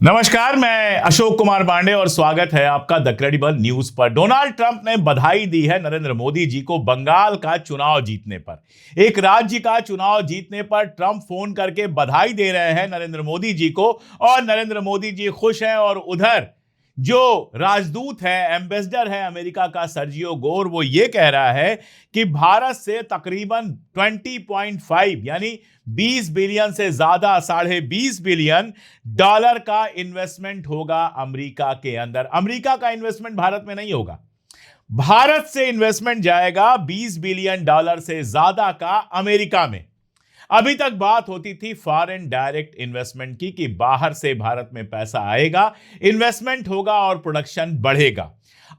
नमस्कार, मैं अशोक कुमार पांडे और स्वागत है आपका द क्रेडिबल न्यूज पर। डोनाल्ड ट्रंप ने बधाई दी है नरेंद्र मोदी जी को बंगाल का चुनाव जीतने पर। एक राज्य का चुनाव जीतने पर ट्रंप फोन करके बधाई दे रहे हैं नरेंद्र मोदी जी को और नरेंद्र मोदी जी खुश हैं। और उधर जो राजदूत है, एम्बेसडर है अमेरिका का सर्जियो गोर, वो ये कह रहा है कि भारत से तकरीबन 20.5 यानी 20 बिलियन से ज्यादा, $20.5 बिलियन का इन्वेस्टमेंट होगा अमेरिका के अंदर। अमेरिका का इन्वेस्टमेंट भारत में नहीं होगा, भारत से इन्वेस्टमेंट जाएगा $20 बिलियन से ज्यादा का अमेरिका में। अभी तक बात होती थी फॉरेन डायरेक्ट इन्वेस्टमेंट की, कि बाहर से भारत में पैसा आएगा, इन्वेस्टमेंट होगा और प्रोडक्शन बढ़ेगा।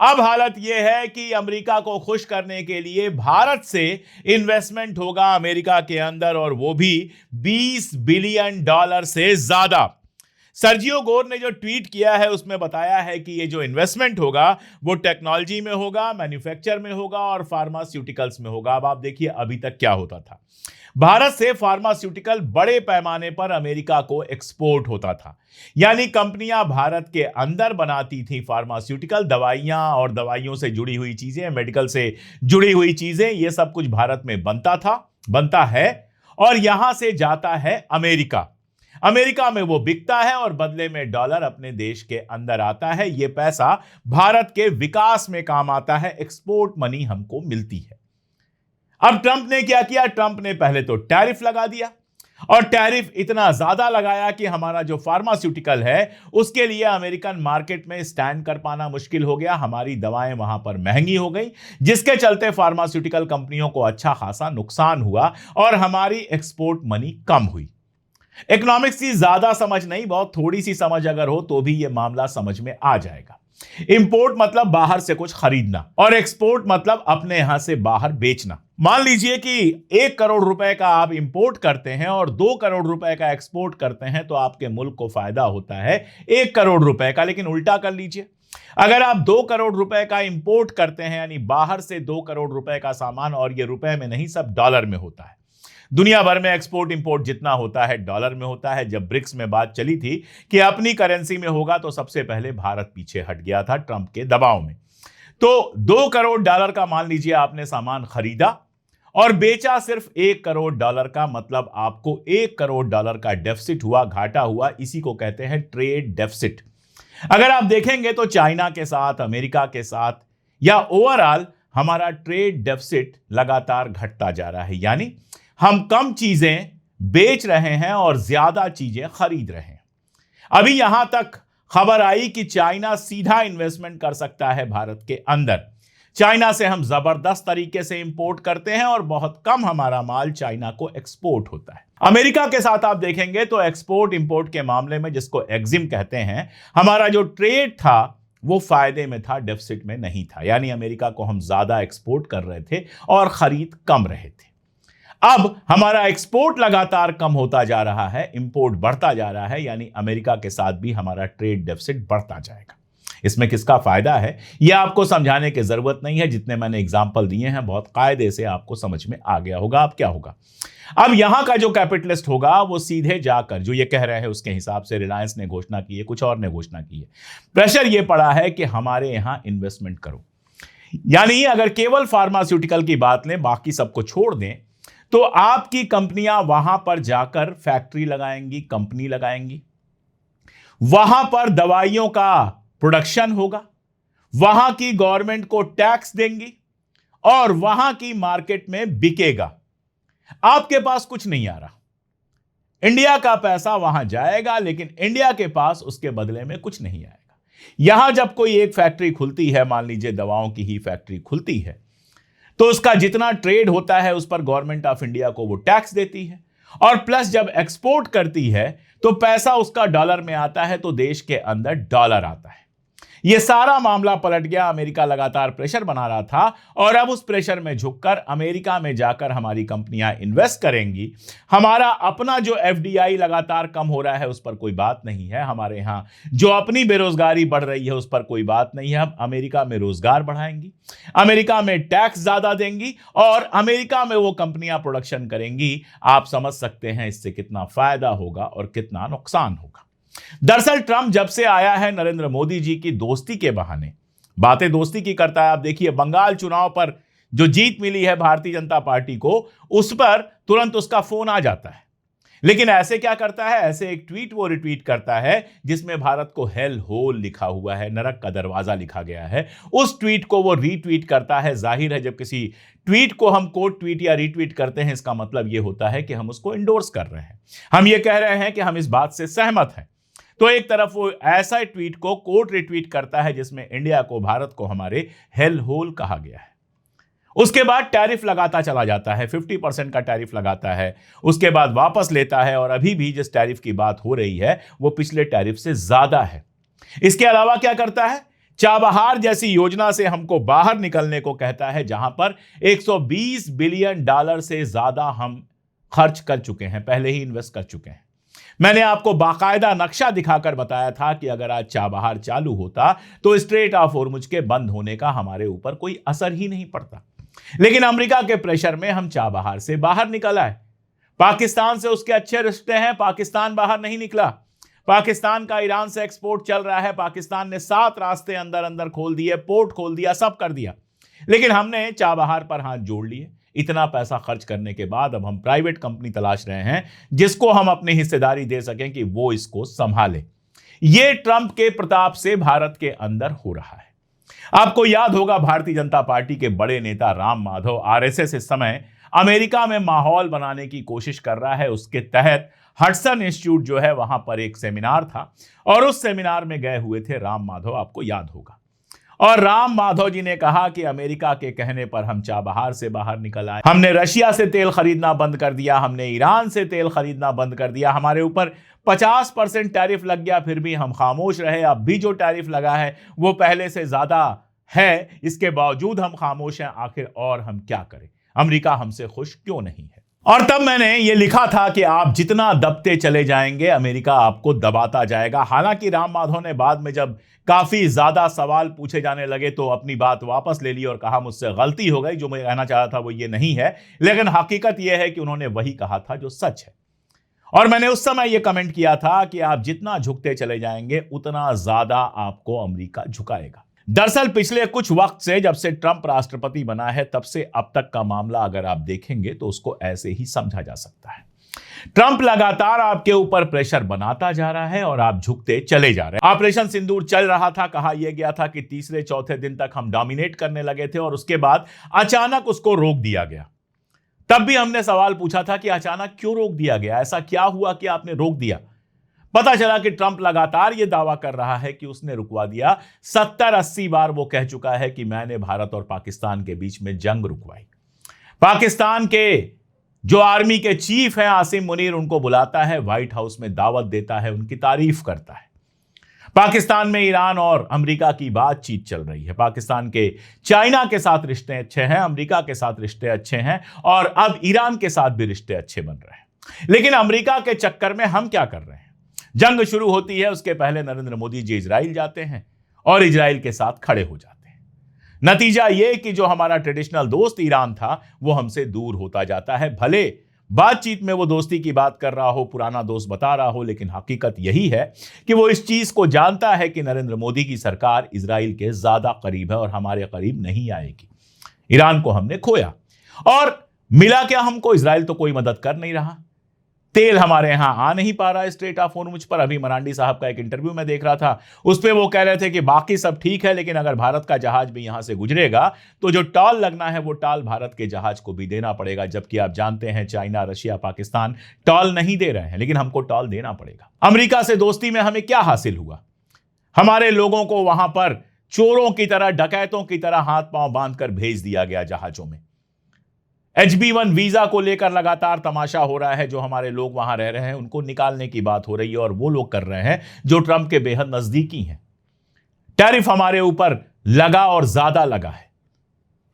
अब हालत यह है कि अमेरिका को खुश करने के लिए भारत से इन्वेस्टमेंट होगा अमेरिका के अंदर, और वो भी $20 बिलियन से ज्यादा। सर्जियो गोर ने जो ट्वीट किया है उसमें बताया है कि ये जो इन्वेस्टमेंट होगा वो टेक्नोलॉजी में होगा, मैन्युफैक्चर में होगा और फार्मास्यूटिकल्स में होगा। अब आप देखिए अभी तक क्या होता था, भारत से फार्मास्यूटिकल बड़े पैमाने पर अमेरिका को एक्सपोर्ट होता था, यानी कंपनियां भारत के अंदर बनाती थी फार्मास्यूटिकल, दवाइयां और दवाइयों से जुड़ी हुई चीजें, मेडिकल से जुड़ी हुई चीजें, ये सब कुछ भारत में बनता है और यहां से जाता है अमेरिका। अमेरिका में वो बिकता है और बदले में डॉलर अपने देश के अंदर आता है। ये पैसा भारत के विकास में काम आता है, एक्सपोर्ट मनी हमको मिलती है। अब ट्रंप ने क्या किया? ट्रंप ने पहले तो टैरिफ लगा दिया, और टैरिफ इतना ज्यादा लगाया कि हमारा जो फार्मास्यूटिकल है उसके लिए अमेरिकन मार्केट में स्टैंड कर पाना मुश्किल हो गया। हमारी दवाएं वहां पर महंगी हो गई, जिसके चलते फार्मास्यूटिकल कंपनियों को अच्छा खासा नुकसान हुआ और हमारी एक्सपोर्ट मनी कम हुई। इकोनॉमिक्स की ज्यादा समझ नहीं, बहुत थोड़ी सी समझ अगर हो तो भी यह मामला समझ में आ जाएगा। इंपोर्ट मतलब बाहर से कुछ खरीदना, और एक्सपोर्ट मतलब अपने यहां से बाहर बेचना। मान लीजिए कि 1 करोड़ रुपए का आप इंपोर्ट करते हैं और 2 करोड़ रुपए का एक्सपोर्ट करते हैं, तो आपके मुल्क को फायदा होता है 1 करोड़ रुपए का। लेकिन उल्टा कर लीजिए, अगर आप 2 करोड़ रुपए का इंपोर्ट करते हैं, यानी बाहर से 2 करोड़ रुपए का सामान, और ये रुपए में नहीं, सब डॉलर में होता है। दुनिया भर में एक्सपोर्ट इंपोर्ट जितना होता है डॉलर में होता है। जब ब्रिक्स में बात चली थी कि अपनी करेंसी में होगा, तो सबसे पहले भारत पीछे हट गया था ट्रंप के दबाव में। तो $2 करोड़ का मान लीजिए आपने सामान खरीदा और बेचा सिर्फ $1 करोड़ का, मतलब आपको $1 करोड़ का डेफिसिट हुआ, घाटा हुआ। इसी को कहते हैं ट्रेड डेफिसिट। अगर आप देखेंगे तो चाइना के साथ, अमेरिका के साथ, या ओवरऑल हमारा ट्रेड डेफिसिट लगातार घटता जा रहा है, यानी हम कम चीजें बेच रहे हैं और ज्यादा चीजें खरीद रहे हैं। अभी यहां तक खबर आई कि चाइना सीधा इन्वेस्टमेंट कर सकता है भारत के अंदर। चाइना से हम जबरदस्त तरीके से इंपोर्ट करते हैं और बहुत कम हमारा माल चाइना को एक्सपोर्ट होता है। अमेरिका के साथ आप देखेंगे तो एक्सपोर्ट इंपोर्ट के मामले में, जिसको एक्जिम कहते हैं, हमारा जो ट्रेड था वो फायदे में था, डेफिसिट में नहीं था। यानी अमेरिका को हम ज्यादा एक्सपोर्ट कर रहे थे और खरीद कम रहे थे। अब हमारा एक्सपोर्ट लगातार कम होता जा रहा है, इंपोर्ट बढ़ता जा रहा है, यानी अमेरिका के साथ भी हमारा ट्रेड डेफिसिट बढ़ता जाएगा। इसमें किसका फायदा है यह आपको समझाने की जरूरत नहीं है, जितने मैंने एग्जांपल दिए हैं बहुत कायदे से आपको समझ में आ गया होगा। अब क्या होगा? अब यहां का जो कैपिटलिस्ट होगा वो सीधे जाकर जो ये कह रहे हैं उसके हिसाब से रिलायंस ने घोषणा की है, कुछ और ने घोषणा की है, प्रेशर ये पड़ा है कि हमारे यहां इन्वेस्टमेंट करो। यानी अगर केवल फार्मास्यूटिकल की बात लें, बाकी सबको छोड़ दें, तो आपकी कंपनियां वहां पर जाकर फैक्ट्री लगाएंगी, कंपनी लगाएंगी, वहां पर दवाइयों का प्रोडक्शन होगा, वहां की गवर्नमेंट को टैक्स देंगी और वहां की मार्केट में बिकेगा। आपके पास कुछ नहीं आ रहा, इंडिया का पैसा वहां जाएगा, लेकिन इंडिया के पास उसके बदले में कुछ नहीं आएगा। यहां जब कोई एक फैक्ट्री खुलती है, मान लीजिए दवाओं की ही फैक्ट्री खुलती है, तो उसका जितना ट्रेड होता है उस पर गवर्नमेंट ऑफ इंडिया को वो टैक्स देती है, और प्लस जब एक्सपोर्ट करती है तो पैसा उसका डॉलर में आता है, तो देश के अंदर डॉलर आता है। यह सारा मामला पलट गया। अमेरिका लगातार प्रेशर बना रहा था और अब उस प्रेशर में झुककर अमेरिका में जाकर हमारी कंपनियां इन्वेस्ट करेंगी। हमारा अपना जो एफडीआई लगातार कम हो रहा है उस पर कोई बात नहीं है, हमारे यहां जो अपनी बेरोजगारी बढ़ रही है उस पर कोई बात नहीं है। हम अमेरिका में रोजगार बढ़ाएंगी, अमेरिका में टैक्स ज्यादा देंगी और अमेरिका में वो कंपनियां प्रोडक्शन करेंगी। आप समझ सकते हैं इससे कितना फायदा होगा और कितना नुकसान होगा। दरअसल ट्रंप जब से आया है नरेंद्र मोदी जी की दोस्ती के बहाने बातें दोस्ती की करता है। आप देखिए बंगाल चुनाव पर जो जीत मिली है भारतीय जनता पार्टी को, उस पर तुरंत उसका फोन आ जाता है। लेकिन ऐसे क्या करता है, ऐसे एक ट्वीट वो रिट्वीट करता है जिसमें भारत को हेल होल लिखा हुआ है, नरक का दरवाजा लिखा गया है। उस ट्वीट को वो रीट्वीट करता है। जाहिर है जब किसी ट्वीट को हम कोट ट्वीट या रीट्वीट करते हैं, इसका मतलब ये होता है कि हम उसको इंडोर्स कर रहे हैं, हम ये कह रहे हैं कि हम इस बात से सहमत हैं। तो एक तरफ वो ऐसा ट्वीट को कोट रिट्वीट करता है जिसमें इंडिया को, भारत को हमारे हेल होल कहा गया है। उसके बाद टैरिफ लगाता चला जाता है, 50% का टैरिफ लगाता है, उसके बाद वापस लेता है और अभी भी जिस टैरिफ की बात हो रही है वो पिछले टैरिफ से ज्यादा है। इसके अलावा क्या करता है, चाबहार जैसी योजना से हमको बाहर निकलने को कहता है, जहां पर $120 बिलियन से ज्यादा हम खर्च कर चुके हैं, पहले ही इन्वेस्ट कर चुके हैं। मैंने आपको बाकायदा नक्शा दिखाकर बताया था कि अगर आज चाबहार चालू होता तो स्ट्रेट ऑफ होर्मुज के बंद होने का हमारे ऊपर कोई असर ही नहीं पड़ता। लेकिन अमेरिका के प्रेशर में हम चाबहार से बाहर निकल आए। पाकिस्तान से उसके अच्छे रिश्ते हैं, पाकिस्तान बाहर नहीं निकला। पाकिस्तान का ईरान से एक्सपोर्ट चल रहा है, पाकिस्तान ने 7 रास्ते अंदर अंदर खोल दिए, पोर्ट खोल दिया, सब कर दिया। लेकिन हमने चाबहार पर हाथ जोड़ लिए। इतना पैसा खर्च करने के बाद अब हम प्राइवेट कंपनी तलाश रहे हैं जिसको हम अपनी हिस्सेदारी दे सकें कि वो इसको संभाले। ये ट्रंप के प्रताप से भारत के अंदर हो रहा है। आपको याद होगा भारतीय जनता पार्टी के बड़े नेता राम माधव, आरएसएस इस समय अमेरिका में माहौल बनाने की कोशिश कर रहा है। उसके तहत हडसन इंस्टीट्यूट जो है वहां पर एक सेमिनार था और उस सेमिनार में गए हुए थे राम माधव, आपको याद होगा। और राम माधव जी ने कहा कि अमेरिका के कहने पर हम चाबहार से बाहर निकल आए, हमने रशिया से तेल खरीदना बंद कर दिया, हमने ईरान से तेल खरीदना बंद कर दिया, हमारे ऊपर 50% टैरिफ लग गया, फिर भी हम खामोश रहे। अब भी जो टैरिफ लगा है वो पहले से ज्यादा है, इसके बावजूद हम खामोश हैं। आखिर और हम क्या करें, अमेरिका हमसे खुश क्यों नहीं है। और तब मैंने ये लिखा था कि आप जितना दबते चले जाएंगे अमेरिका आपको दबाता जाएगा। हालांकि राम माधव ने बाद में जब काफी ज्यादा सवाल पूछे जाने लगे तो अपनी बात वापस ले ली और कहा मुझसे गलती हो गई, जो मैं कहना चाह रहा था वो ये नहीं है। लेकिन हकीकत यह है कि उन्होंने वही कहा था जो सच है। और मैंने उस समय यह कमेंट किया था कि आप जितना झुकते चले जाएंगे उतना ज्यादा आपको अमेरिका झुकाएगा। दरअसल पिछले कुछ वक्त से, जब से ट्रंप राष्ट्रपति बना है, तब से अब तक का मामला अगर आप देखेंगे तो उसको ऐसे ही समझा जा सकता है। ट्रंप लगातार आपके ऊपर प्रेशर बनाता जा रहा है और आप झुकते चले जा रहे हैं। ऑपरेशन सिंदूर चल रहा था, कहा यह गया था कि तीसरे चौथे दिन तक हम डोमिनेट करने लगे थे और उसके बाद अचानक उसको रोक दिया गया। तब भी हमने सवाल पूछा था कि अचानक क्यों रोक दिया गया, ऐसा क्या हुआ कि आपने रोक दिया। पता चला कि ट्रंप लगातार यह दावा कर रहा है कि उसने रुकवा दिया। 70-80 बार वो कह चुका है कि मैंने भारत और पाकिस्तान के बीच में जंग रुकवाई। पाकिस्तान के जो आर्मी के चीफ हैं आसिम मुनीर, उनको बुलाता है, व्हाइट हाउस में दावत देता है, उनकी तारीफ करता है। पाकिस्तान में ईरान और अमेरिका की बातचीत चल रही है। पाकिस्तान के चाइना के साथ रिश्ते अच्छे हैं, अमेरिका के साथ रिश्ते अच्छे हैं और अब ईरान के साथ भी रिश्ते अच्छे बन रहे हैं। लेकिन अमेरिका के चक्कर में हम क्या कर रहे हैं, जंग शुरू होती है उसके पहले नरेंद्र मोदी जी इजराइल जाते हैं और इजराइल के साथ खड़े हो जाते हैं। नतीजा यह कि जो हमारा ट्रेडिशनल दोस्त ईरान था वो हमसे दूर होता जाता है। भले बातचीत में वो दोस्ती की बात कर रहा हो, पुराना दोस्त बता रहा हो, लेकिन हकीकत यही है कि वो इस चीज को जानता है कि नरेंद्र मोदी की सरकार इजराइल के ज्यादा करीब है और हमारे करीब नहीं आएगी। ईरान को हमने खोया और मिला क्या हमको, इजराइल तो कोई मदद कर नहीं रहा। तेल हमारे यहां आ नहीं पा रहा है स्ट्रेट ऑफ होर्मुज पर। अभी मरांडी साहब का एक इंटरव्यू में देख रहा था, उस पर वो कह रहे थे कि बाकी सब ठीक है, लेकिन अगर भारत का जहाज भी यहां से गुजरेगा तो जो टॉल लगना है वो टॉल भारत के जहाज को भी देना पड़ेगा। जबकि आप जानते हैं चाइना, रशिया, पाकिस्तान टॉल नहीं दे रहे हैं, लेकिन हमको टॉल देना पड़ेगा। अमेरिका से दोस्ती में हमें क्या हासिल हुआ, हमारे लोगों को वहां पर चोरों की तरह, डकैतों की तरह हाथ पांव बांधकर भेज दिया गया जहाजों में। HB1 वीजा को लेकर लगातार तमाशा हो रहा है। जो हमारे लोग वहां रह रहे हैं उनको निकालने की बात हो रही है और वो लोग कर रहे हैं जो ट्रंप के बेहद नजदीकी हैं। टैरिफ हमारे ऊपर लगा और ज्यादा लगा है।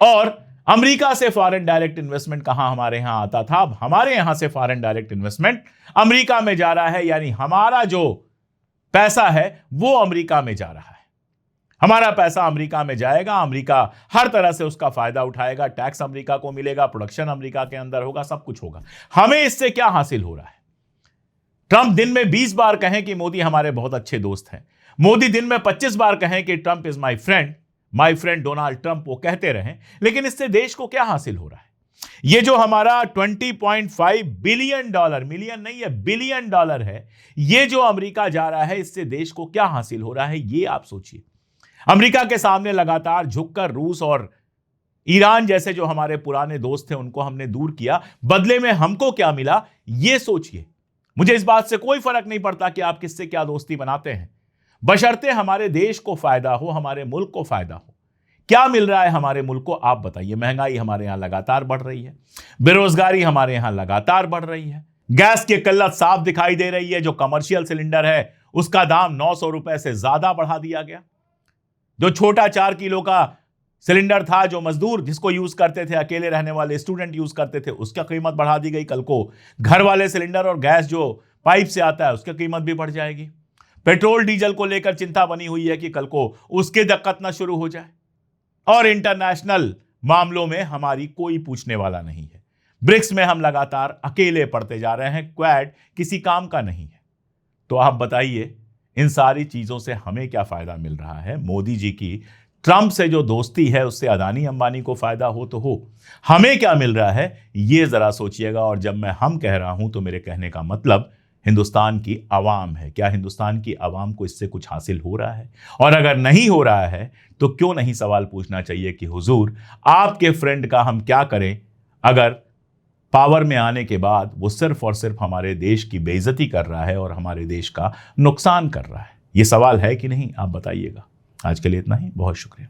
और अमेरिका से फॉरेन डायरेक्ट इन्वेस्टमेंट कहां हमारे यहां आता था, अब हमारे यहां से फॉरेन डायरेक्ट इन्वेस्टमेंट अमेरिका में जा रहा है। यानी हमारा जो पैसा है वो अमेरिका में जा रहा है। हमारा पैसा अमेरिका में जाएगा, अमेरिका हर तरह से उसका फायदा उठाएगा, टैक्स अमेरिका को मिलेगा, प्रोडक्शन अमेरिका के अंदर होगा, सब कुछ होगा। हमें इससे क्या हासिल हो रहा है, ट्रंप दिन में 20 बार कहें कि मोदी हमारे बहुत अच्छे दोस्त हैं, मोदी दिन में 25 बार कहें कि Trump is my friend Donald Trump, वो कहते रहें, लेकिन इससे देश को क्या हासिल हो रहा है? ये जो हमारा 20.5 बिलियन डॉलर, मिलियन नहीं है बिलियन डॉलर है, ये जो अमेरिका जा रहा है, इससे देश को क्या हासिल हो रहा है, ये आप सोचिए। अमेरिका के सामने लगातार झुककर रूस और ईरान जैसे जो हमारे पुराने दोस्त थे उनको हमने दूर किया, बदले में हमको क्या मिला, ये सोचिए। मुझे इस बात से कोई फर्क नहीं पड़ता कि आप किससे क्या दोस्ती बनाते हैं, बशर्ते हमारे देश को फायदा हो, हमारे मुल्क को फायदा हो। क्या मिल रहा है हमारे मुल्क को, आप बताइए। महंगाई हमारे यहां लगातार बढ़ रही है, बेरोजगारी हमारे यहां लगातार बढ़ रही है, गैस की किल्लत साफ दिखाई दे रही है। जो कमर्शियल सिलेंडर है उसका दाम 900 रुपए से ज्यादा बढ़ा दिया गया। जो छोटा 4 किलो का सिलेंडर था, जो मजदूर जिसको यूज करते थे, अकेले रहने वाले स्टूडेंट यूज करते थे, उसका कीमत बढ़ा दी गई। कल को घर वाले सिलेंडर और गैस जो पाइप से आता है उसकी कीमत भी बढ़ जाएगी। पेट्रोल डीजल को लेकर चिंता बनी हुई है कि कल को उसके दिक्कत ना शुरू हो जाए। और इंटरनेशनल मामलों में हमारी कोई पूछने वाला नहीं है। ब्रिक्स में हम लगातार अकेले पड़ते जा रहे हैं, क्वाड किसी काम का नहीं है। तो आप बताइए, इन सारी चीजों से हमें क्या फायदा मिल रहा है? मोदी जी की ट्रंप से जो दोस्ती है उससे अदानी अंबानी को फायदा हो तो हो, हमें क्या मिल रहा है ये जरा सोचिएगा। और जब मैं हम कह रहा हूं तो मेरे कहने का मतलब हिंदुस्तान की आवाम है। क्या हिंदुस्तान की आवाम को इससे कुछ हासिल हो रहा है? और अगर नहीं हो रहा है तो क्यों नहीं सवाल पूछना चाहिए कि हुजूर आपके फ्रेंड का हम क्या करें अगर पावर में आने के बाद वो सिर्फ और सिर्फ हमारे देश की बेइज्जती कर रहा है और हमारे देश का नुकसान कर रहा है। ये सवाल है कि नहीं, आप बताइएगा। आज के लिए इतना ही, बहुत शुक्रिया।